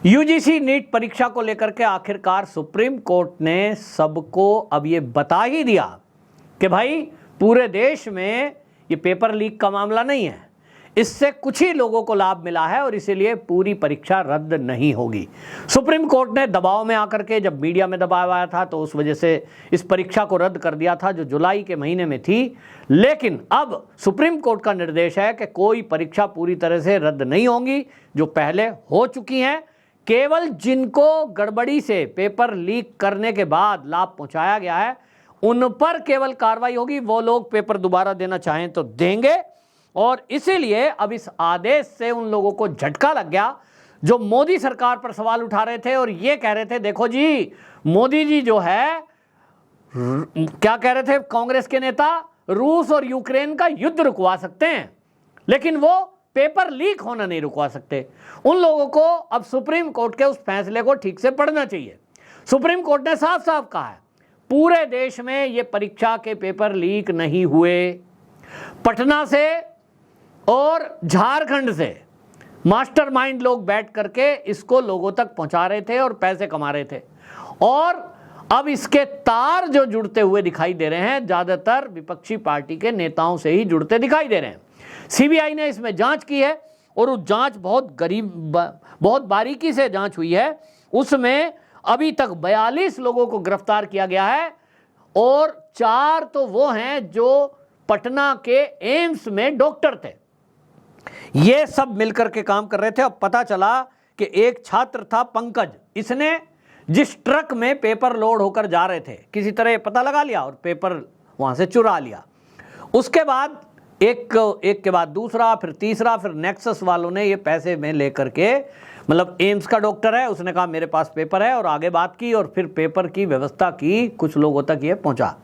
UGC NEET परीक्षा को लेकर के आखिरकार सुप्रीम कोर्ट ने सबको अब ये बता ही दिया कि भाई पूरे देश में ये पेपर लीक का मामला नहीं है, इससे कुछ ही लोगों को लाभ मिला है और इसीलिए पूरी परीक्षा रद्द नहीं होगी। सुप्रीम कोर्ट ने दबाव में आकर के, जब मीडिया में दबाव आया था तो उस वजह से इस परीक्षा को रद्द कर दिया था जो जुलाई के महीने में थी। लेकिन अब सुप्रीम कोर्ट का निर्देश है कि कोई परीक्षा पूरी तरह से रद्द नहीं होगी जो पहले हो चुकी हैं। केवल जिनको गड़बड़ी से पेपर लीक करने के बाद लाभ पहुंचाया गया है उन पर केवल कार्रवाई होगी। वो लोग पेपर दोबारा देना चाहें तो देंगे। और इसीलिए अब इस आदेश से उन लोगों को झटका लग गया जो मोदी सरकार पर सवाल उठा रहे थे और ये कह रहे थे देखो जी, मोदी जी जो है क्या कह रहे थे कांग्रेस के नेता, रूस और यूक्रेन का युद्ध रुकवा सकते हैं लेकिन वो पेपर लीक होना नहीं रुकवा सकते। उन लोगों को अब सुप्रीम कोर्ट के उस फैसले को ठीक से पढ़ना चाहिए। सुप्रीम कोर्ट ने साफ साफ कहा है पूरे देश में ये परीक्षा के पेपर लीक नहीं हुए। पटना से और झारखंड से मास्टरमाइंड लोग बैठ करके इसको लोगों तक पहुंचा रहे थे और पैसे कमा रहे थे। और अब इसके तार जो जुड़ते हुए दिखाई दे रहे हैं ज्यादातर विपक्षी पार्टी के नेताओं से ही जुड़ते दिखाई दे रहे हैं। सीबीआई ने इसमें जांच की है और उस जांच बहुत बारीकी से जांच हुई है। उसमें अभी तक 42 लोगों को गिरफ्तार किया गया है और 4 तो वो हैं जो पटना के एम्स में डॉक्टर थे। ये सब मिलकर के काम कर रहे थे। अब पता चला कि एक छात्र था पंकज, इसने जिस ट्रक में पेपर लोड होकर जा रहे थे किसी तरह पता लगा लिया और पेपर वहां से चुरा लिया। उसके बाद एक के बाद दूसरा, फिर तीसरा, फिर नेक्सस वालों ने ये पैसे में लेकर के, मतलब एम्स का डॉक्टर है, उसने कहा मेरे पास पेपर है और आगे बात की और फिर पेपर की व्यवस्था की। कुछ लोगों तक ये पहुंचा,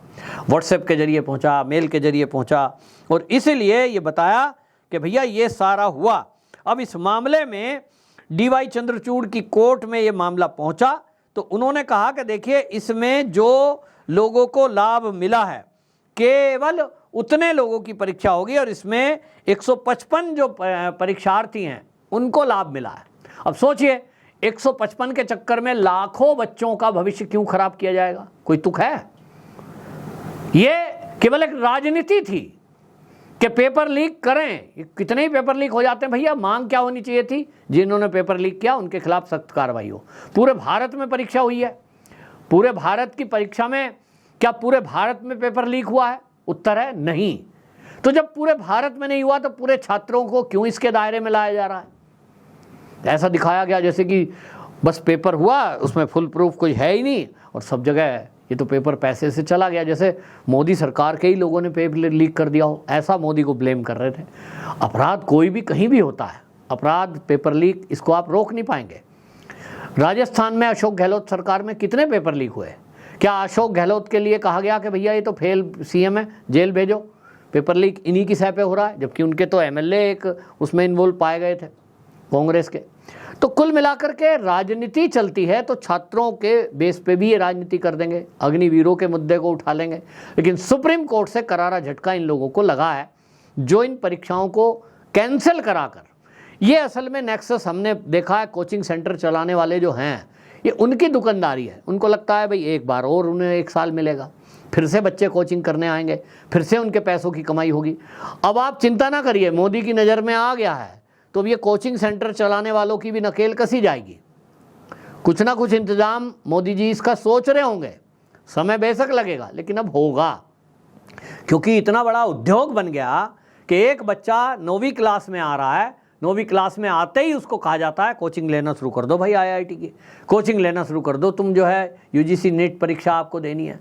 व्हाट्सएप के जरिए पहुंचा, मेल के जरिए पहुंचा और इसीलिए ये बताया कि भैया ये सारा हुआ। अब इस मामले में डीवाई चंद्रचूड़ की कोर्ट में ये मामला पहुंचा तो उन्होंने कहा कि देखिए इसमें जो लोगों को लाभ मिला है केवल उतने लोगों की परीक्षा होगी और इसमें 155 जो परीक्षार्थी हैं उनको लाभ मिला है। अब सोचिए 155 के चक्कर में लाखों बच्चों का भविष्य क्यों खराब किया जाएगा? कोई तुक है? ये केवल एक राजनीति थी कि पेपर लीक करें। कितने ही पेपर लीक हो जाते हैं भैया। मांग क्या होनी चाहिए थी? जिन्होंने पेपर लीक किया उनके खिलाफ सख्त कार्रवाई हो। पूरे भारत में परीक्षा हुई है, पूरे भारत की परीक्षा में क्या पूरे भारत में पेपर लीक हुआ है? उत्तर है नहीं। तो जब पूरे भारत में नहीं हुआ तो पूरे छात्रों को क्यों इसके दायरे में लाया जा रहा है? ऐसा दिखाया गया जैसे कि बस पेपर हुआ, उसमें फुल प्रूफ कोई है ही नहीं और सब जगह ये तो पेपर पैसे से चला गया, जैसे मोदी सरकार के ही लोगों ने पेपर लीक कर दिया हो, ऐसा मोदी को ब्लेम कर रहे थे। अपराध कोई भी कहीं भी होता है, अपराध पेपर लीक इसको आप रोक नहीं पाएंगे। राजस्थान में अशोक गहलोत सरकार में कितने पेपर लीक हुए? क्या अशोक गहलोत के लिए कहा गया कि भैया ये तो फेल सीएम है, जेल भेजो, पेपर लीक इन्हीं की सह पे हो रहा है? जबकि उनके तो एमएलए एक उसमें इन्वॉल्व पाए गए थे कांग्रेस के। तो कुल मिलाकर के राजनीति चलती है तो छात्रों के बेस पे भी ये राजनीति कर देंगे, अग्निवीरों के मुद्दे को उठा लेंगे। लेकिन सुप्रीम कोर्ट से करारा झटका इन लोगों को लगा है जो इन परीक्षाओं को कैंसिल कराकर, ये असल में नेक्सस हमने देखा है कोचिंग सेंटर चलाने वाले जो हैं ये उनकी दुकानदारी है। उनको लगता है भाई एक बार और उन्हें 1 साल मिलेगा, फिर से बच्चे कोचिंग करने आएंगे, फिर से उनके पैसों की कमाई होगी। अब आप चिंता ना करिए, मोदी की नज़र में आ गया है तो अब ये कोचिंग सेंटर चलाने वालों की भी नकेल कसी जाएगी। कुछ ना कुछ इंतजाम मोदी जी इसका सोच रहे होंगे, समय बेशक लगेगा लेकिन अब होगा। क्योंकि इतना बड़ा उद्योग बन गया कि एक बच्चा 9वीं क्लास में आ रहा है, 9वीं क्लास में आते ही उसको कहा जाता है कोचिंग लेना शुरू कर दो भाई, आईआईटी की कोचिंग लेना शुरू कर दो, तुम जो है यूजीसी नीट परीक्षा आपको देनी है।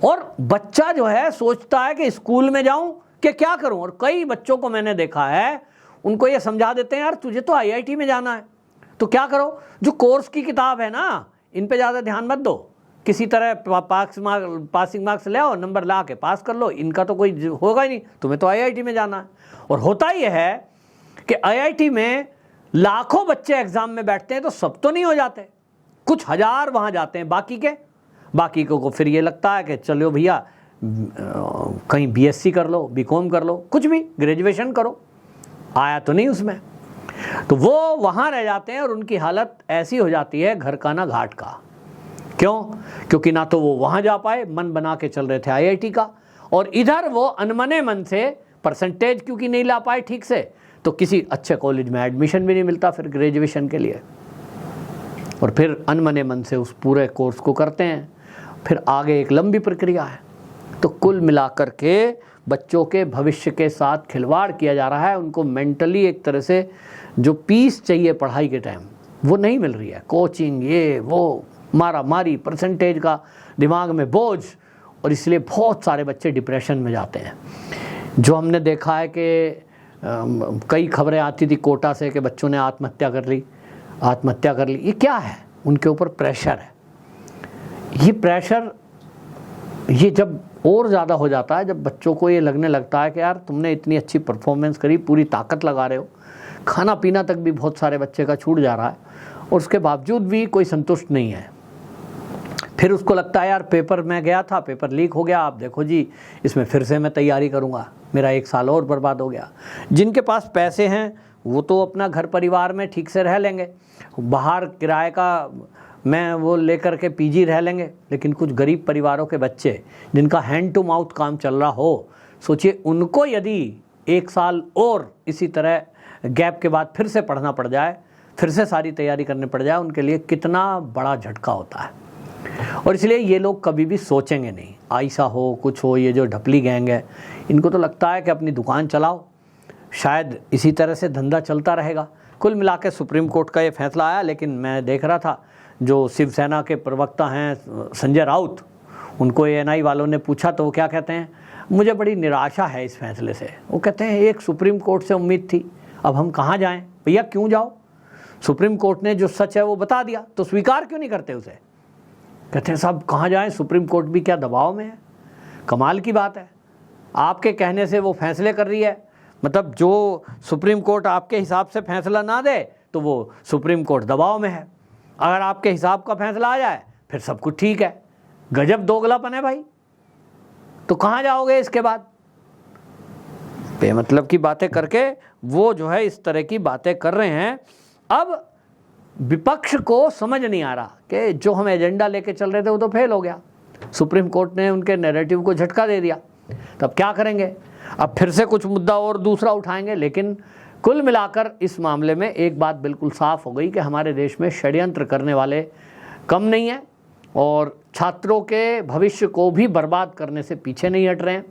और बच्चा जो है सोचता है कि स्कूल में जाऊं कि क्या करूं। और कई बच्चों को मैंने देखा है उनको ये समझा देते हैं यार तुझे तो आईआईटी में जाना है तो क्या करो, जो कोर्स की किताब है ना इन पे ज़्यादा ध्यान मत दो, किसी तरह पासिंग मार्क्स ले आओ, नंबर ला के पास कर लो, इनका तो कोई होगा ही नहीं, तुम्हें तो आईआईटी में जाना है। और होता यह है कि आईआईटी में लाखों बच्चे एग्जाम में बैठते हैं तो सब तो नहीं हो जाते, कुछ हजार वहाँ जाते हैं, बाकी को फिर ये लगता है कि चलो भैया कहीं बीएससी कर लो, बीकॉम कर लो, कुछ भी ग्रेजुएशन करो, आया तो नहीं उसमें। तो वो वहाँ रह जाते हैं और उनकी हालत ऐसी हो जाती है घर का ना घाट का। क्यों? क्योंकि ना तो वो वहाँ जा पाए, मन बना के चल रहे थे IIT का, और इधर वो अनमने मन से परसेंटेज क्योंकि नहीं ला पाए ठीक से, तो किसी अच्छे कॉलेज में एडमिशन भी नहीं मिलता फिर ग्रेजुएशन के लिए, और फिर अनमने मन से उस पूरे कोर्स को करते हैं। फिर आगे एक लंबी प्रक्रिया है। तो कुल मिलाकर के बच्चों के भविष्य के साथ खिलवाड़ किया जा रहा है। उनको मेंटली एक तरह से जो पीस चाहिए पढ़ाई के टाइम वो नहीं मिल रही है। कोचिंग, ये वो, मारा मारी, परसेंटेज का दिमाग में बोझ, और इसलिए बहुत सारे बच्चे डिप्रेशन में जाते हैं। जो हमने देखा है कि कई खबरें आती थी कोटा से कि बच्चों ने आत्महत्या कर ली। ये क्या है? उनके ऊपर प्रेशर है। ये प्रेशर ये जब और ज़्यादा हो जाता है, जब बच्चों को ये लगने लगता है कि यार तुमने इतनी अच्छी परफॉर्मेंस करी, पूरी ताकत लगा रहे हो, खाना पीना तक भी बहुत सारे बच्चे का छूट जा रहा है, और उसके बावजूद भी कोई संतुष्ट नहीं है। फिर उसको लगता है यार पेपर में गया था, पेपर लीक हो गया, आप देखो जी इसमें फिर से मैं तैयारी करूँगा, मेरा 1 साल और बर्बाद हो गया। जिनके पास पैसे हैं वो तो अपना घर परिवार में ठीक से रह लेंगे, बाहर किराए का मैं वो लेकर के PG रह लेंगे, लेकिन कुछ गरीब परिवारों के बच्चे जिनका हैंड टू माउथ काम चल रहा हो, सोचिए उनको यदि 1 साल और इसी तरह गैप के बाद फिर से पढ़ना पड़ जाए, फिर से सारी तैयारी करनी पड़ जाए, उनके लिए कितना बड़ा झटका होता है। और इसलिए ये लोग कभी भी सोचेंगे नहीं, आयशा हो कुछ हो, ये जो ढपली गैंग है, इनको तो लगता है कि अपनी दुकान चलाओ, शायद इसी तरह से धंधा चलता रहेगा। कुल मिला के सुप्रीम कोर्ट का ये फैसला आया, लेकिन मैं देख रहा था जो शिवसेना के प्रवक्ता हैं संजय राउत, उनको ANI वालों ने पूछा तो वो क्या कहते हैं, मुझे बड़ी निराशा है इस फैसले से। वो कहते हैं एक सुप्रीम कोर्ट से उम्मीद थी, अब हम कहाँ जाएं? भैया क्यों जाओ, सुप्रीम कोर्ट ने जो सच है वो बता दिया, तो स्वीकार क्यों नहीं करते उसे? कहते हैं साहब कहाँ जाएं, सुप्रीम कोर्ट भी क्या दबाव में है? कमाल की बात है, आपके कहने से वो फैसले कर रही है, मतलब जो सुप्रीम कोर्ट आपके हिसाब से फैसला ना दे तो वो सुप्रीम कोर्ट दबाव में है, अगर आपके हिसाब का फैसला आ जाए फिर सब कुछ ठीक है। गजब दोगलापन है भाई। तो कहाँ जाओगे इसके बाद? बेमतलब की बातें करके वो जो है इस तरह की बातें कर रहे हैं। अब विपक्ष को समझ नहीं आ रहा कि जो हम एजेंडा लेके चल रहे थे वो तो फेल हो गया, सुप्रीम कोर्ट ने उनके नैरेटिव को झटका दे दिया, तब क्या करेंगे? अब फिर से कुछ मुद्दा और दूसरा उठाएंगे। लेकिन कुल मिलाकर इस मामले में एक बात बिल्कुल साफ हो गई कि हमारे देश में षड्यंत्र करने वाले कम नहीं हैं, और छात्रों के भविष्य को भी बर्बाद करने से पीछे नहीं हट रहे हैं।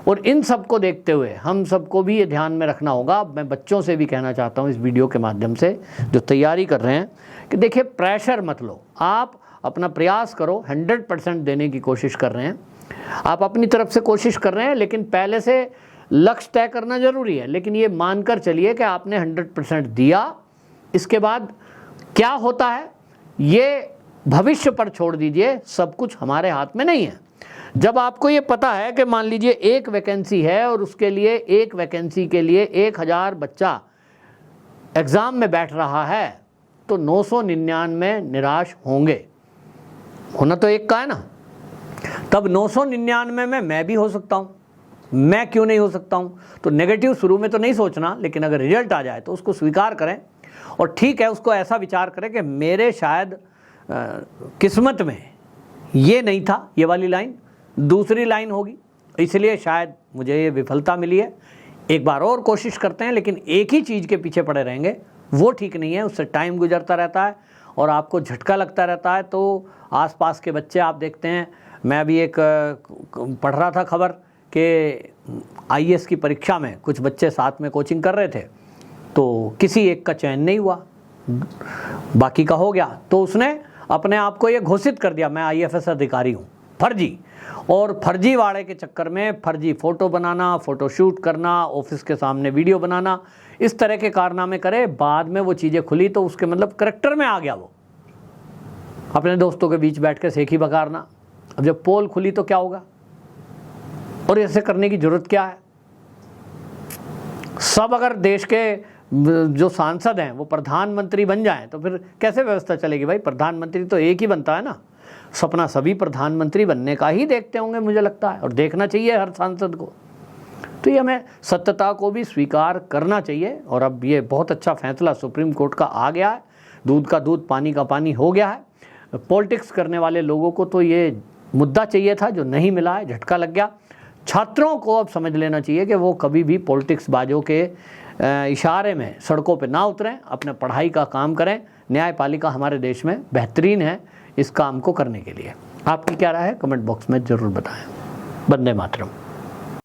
और इन सब को देखते हुए हम सबको भी ये ध्यान में रखना होगा। मैं बच्चों से भी कहना चाहता हूँ इस वीडियो के माध्यम से, जो तैयारी कर रहे हैं, कि देखिए प्रेशर मत लो, आप अपना प्रयास करो, 100% देने की कोशिश कर रहे हैं, आप अपनी तरफ से कोशिश कर रहे हैं, लेकिन पहले से लक्ष्य तय करना जरूरी है। लेकिन ये मानकर चलिए कि आपने 100% दिया, इसके बाद क्या होता है ये भविष्य पर छोड़ दीजिए, सब कुछ हमारे हाथ में नहीं है। जब आपको ये पता है कि मान लीजिए एक वैकेंसी है और उसके लिए एक वैकेंसी के लिए 1000 बच्चा एग्जाम में बैठ रहा है, तो 999 निराश होंगे, होना तो एक का है ना। तब 999 में मैं भी हो सकता हूँ, मैं क्यों नहीं हो सकता हूँ? तो नेगेटिव शुरू में तो नहीं सोचना, लेकिन अगर रिजल्ट आ जाए तो उसको स्वीकार करें, और ठीक है उसको ऐसा विचार करें कि मेरे शायद किस्मत में ये नहीं था, ये वाली लाइन दूसरी लाइन होगी, इसलिए शायद मुझे ये विफलता मिली है, एक बार और कोशिश करते हैं। लेकिन एक ही चीज़ के पीछे पड़े रहेंगे वो ठीक नहीं है, उससे टाइम गुजरता रहता है और आपको झटका लगता रहता है। तो आसपास के बच्चे आप देखते हैं, मैं अभी एक पढ़ रहा था खबर कि IAS की परीक्षा में कुछ बच्चे साथ में कोचिंग कर रहे थे, तो किसी एक का चयन नहीं हुआ, बाकी का हो गया, तो उसने अपने आप को ये घोषित कर दिया मैं IAS अधिकारी हूँ, फर्जी। और फर्जीवाड़े के चक्कर में फर्जी फ़ोटो बनाना, फ़ोटो शूट करना, ऑफिस के सामने वीडियो बनाना, इस तरह के कारनामे करे। बाद में वो चीज़ें खुली तो उसके मतलब करैक्टर में आ गया, वो अपने दोस्तों के बीच बैठ के सेखी बकारना। अब जब पोल खुली तो क्या होगा? और ऐसे करने की जरूरत क्या है? सब अगर देश के जो सांसद हैं वो प्रधानमंत्री बन जाएं तो फिर कैसे व्यवस्था चलेगी भाई? प्रधानमंत्री तो एक ही बनता है ना। सपना सभी प्रधानमंत्री बनने का ही देखते होंगे मुझे लगता है, और देखना चाहिए हर सांसद को। तो ये हमें सत्यता को भी स्वीकार करना चाहिए। और अब ये बहुत अच्छा फैसला सुप्रीम कोर्ट का आ गया है, दूध का दूध पानी का पानी हो गया है। पॉलिटिक्स करने वाले लोगों को तो ये मुद्दा चाहिए था जो नहीं मिला है, झटका लग गया। छात्रों को अब समझ लेना चाहिए कि वो कभी भी पॉलिटिक्स बाजों के इशारे में सड़कों पे ना उतरें, अपने पढ़ाई का काम करें। न्यायपालिका हमारे देश में बेहतरीन है इस काम को करने के लिए। आपकी क्या राय है कमेंट बॉक्स में ज़रूर बताएं। वंदे मातरम।